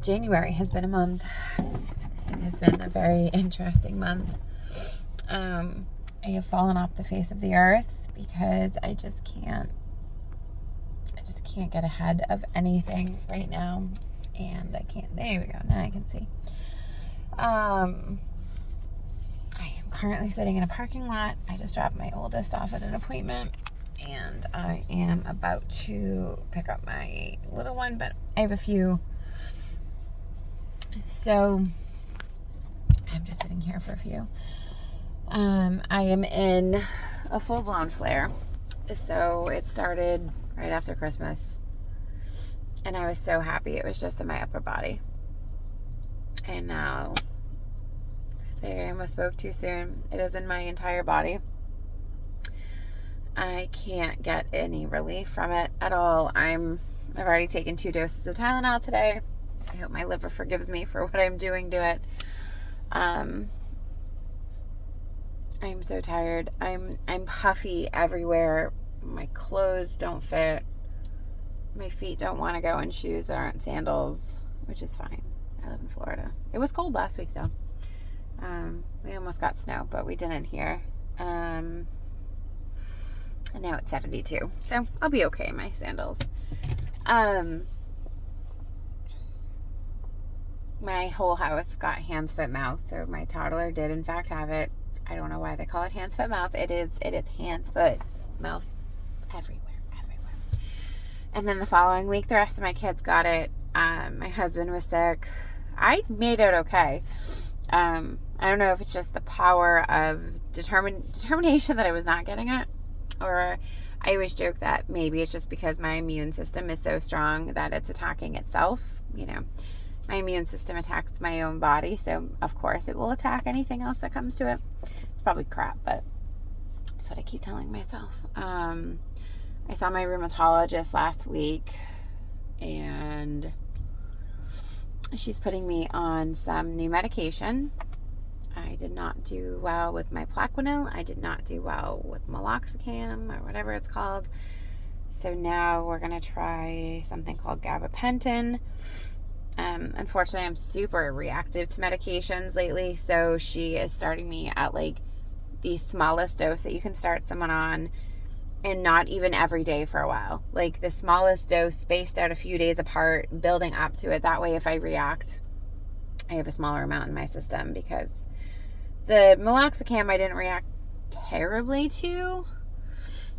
January has been a month. It has been a very interesting month. I have fallen off the face of the earth because I just can't get ahead of anything right now. And I can't, there we go, now I can see. I am currently sitting in a parking lot. I just dropped my oldest off at an appointment, and I am about to pick up my little one, but I have a few. So I'm just sitting here for a few. I am in a full-blown flare. So it started right after Christmas, and I was so happy it was just in my upper body. And now, I almost spoke too soon. It is in my entire body. I can't get any relief from it at all. I've already taken 2 doses of Tylenol today. I hope my liver forgives me for what I'm doing to it. I'm so tired. I'm puffy everywhere. My clothes don't fit. My feet don't want to go in shoes that aren't sandals, which is fine. I live in Florida. It was cold last week though. We almost got snow, but we didn't here. And now it's 72, so I'll be okay in my sandals. My whole house got hands, foot, mouth. So my toddler did in fact have it. I don't know why they call it hands, foot, mouth. It is hands, foot, mouth, everywhere. And then the following week, the rest of my kids got it. My husband was sick. I made it okay. I don't know if it's just the power of determination that I was not getting it, or I always joke that maybe it's just because my immune system is so strong that it's attacking itself. You know, my immune system attacks my own body, so of course it will attack anything else that comes to it. It's probably crap, but that's what I keep telling myself. I saw my rheumatologist last week, and she's putting me on some new medication. I did not do well with my Plaquenil. I did not do well with meloxicam, or whatever it's called. So now we're going to try something called gabapentin. Unfortunately, I'm super reactive to medications lately, so she is starting me at like the smallest dose that you can start someone on, and not even every day for a while. Like the smallest dose spaced out a few days apart, building up to it. That way, if I react, I have a smaller amount in my system, because the meloxicam I didn't react terribly to,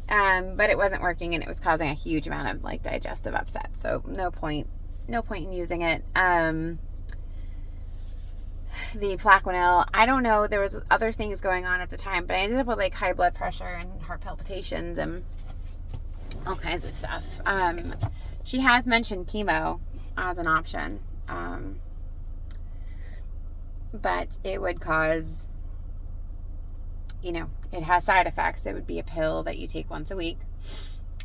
but it wasn't working, and it was causing a huge amount of like digestive upset. So no point in using it. The Plaquenil, I don't know, there was other things going on at the time, but I ended up with like high blood pressure and heart palpitations and all kinds of stuff. She has mentioned chemo as an option, but it would cause, it has side effects. It would be a pill that you take once a week.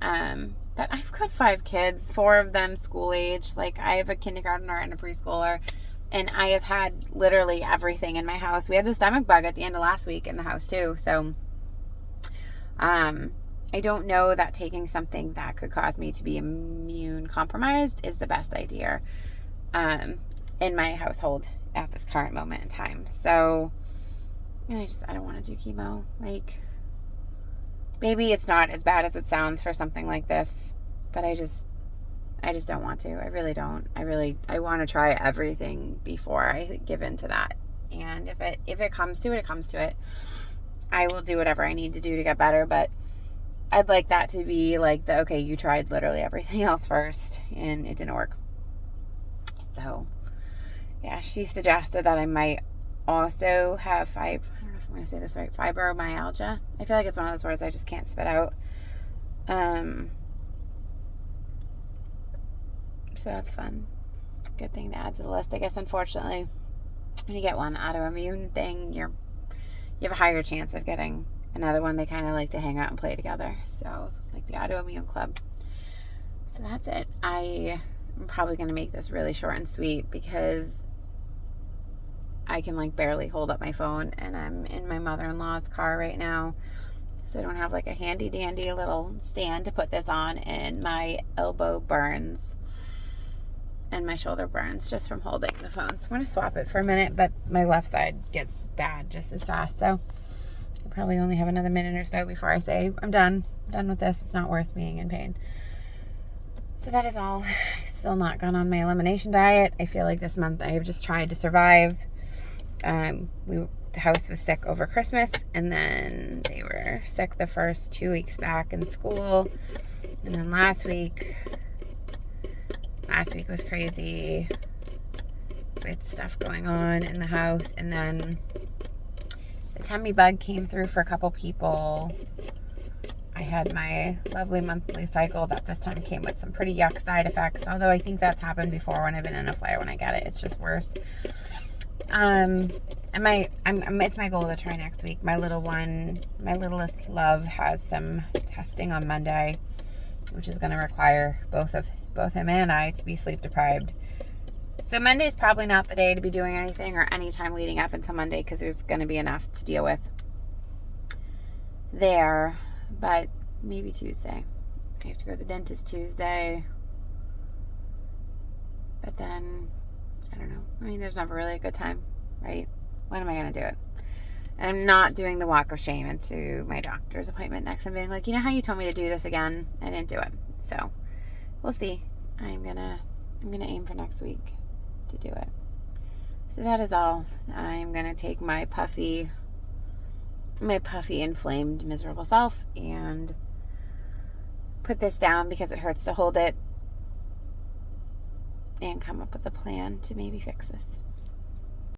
But I've got 5 kids, 4 of them school age. Like, I have a kindergartner and a preschooler, and I have had literally everything in my house. We had the stomach bug at the end of last week in the house too. So, I don't know that taking something that could cause me to be immune compromised is the best idea, in my household at this current moment in time. So, I don't want to do chemo. Like, maybe it's not as bad as it sounds for something like this, but I just don't want to. I really don't. I want to try everything before I give in to that. And if it comes to it, it comes to it. I will do whatever I need to do to get better, but I'd like that to be like okay, you tried literally everything else first and it didn't work. So, yeah, she suggested that I might also have I don't know if I'm going to say this right, fibromyalgia. I feel like it's one of those words I just can't spit out. So that's fun. Good thing to add to the list. I guess, unfortunately, when you get one autoimmune thing, you have a higher chance of getting another one. They kind of like to hang out and play together. So, like the autoimmune club. So that's it. I'm probably going to make this really short and sweet, because I can like barely hold up my phone, and I'm in my mother-in-law's car right now. So I don't have like a handy dandy little stand to put this on, and my elbow burns and my shoulder burns just from holding the phone. So I'm going to swap it for a minute, but my left side gets bad just as fast. So I probably only have another minute or so before I say, I'm done with this. It's not worth being in pain. So that is all. Still not gone on my elimination diet. I feel like this month I have just tried to survive. The house was sick over Christmas, and then they were sick the first 2 weeks back in school. And then last week was crazy with stuff going on in the house. And then the tummy bug came through for a couple people. I had my lovely monthly cycle that this time came with some pretty yuck side effects, although I think that's happened before when I've been in a flare. When I get it, it's just worse. And it's my goal to try next week. My littlest love has some testing on Monday, which is going to require both him and I to be sleep deprived. So Monday's probably not the day to be doing anything, or any time leading up until Monday, because there's going to be enough to deal with there. But maybe Tuesday. I have to go to the dentist Tuesday. But then, I don't know. I mean, there's never really a good time, right? When am I going to do it? And I'm not doing the walk of shame into my doctor's appointment next. I'm being like, you know how you told me to do this again? I didn't do it. So we'll see. I'm gonna aim for next week to do it. So that is all. I'm gonna take my puffy, inflamed, miserable self and put this down because it hurts to hold it, and come up with a plan to maybe fix this.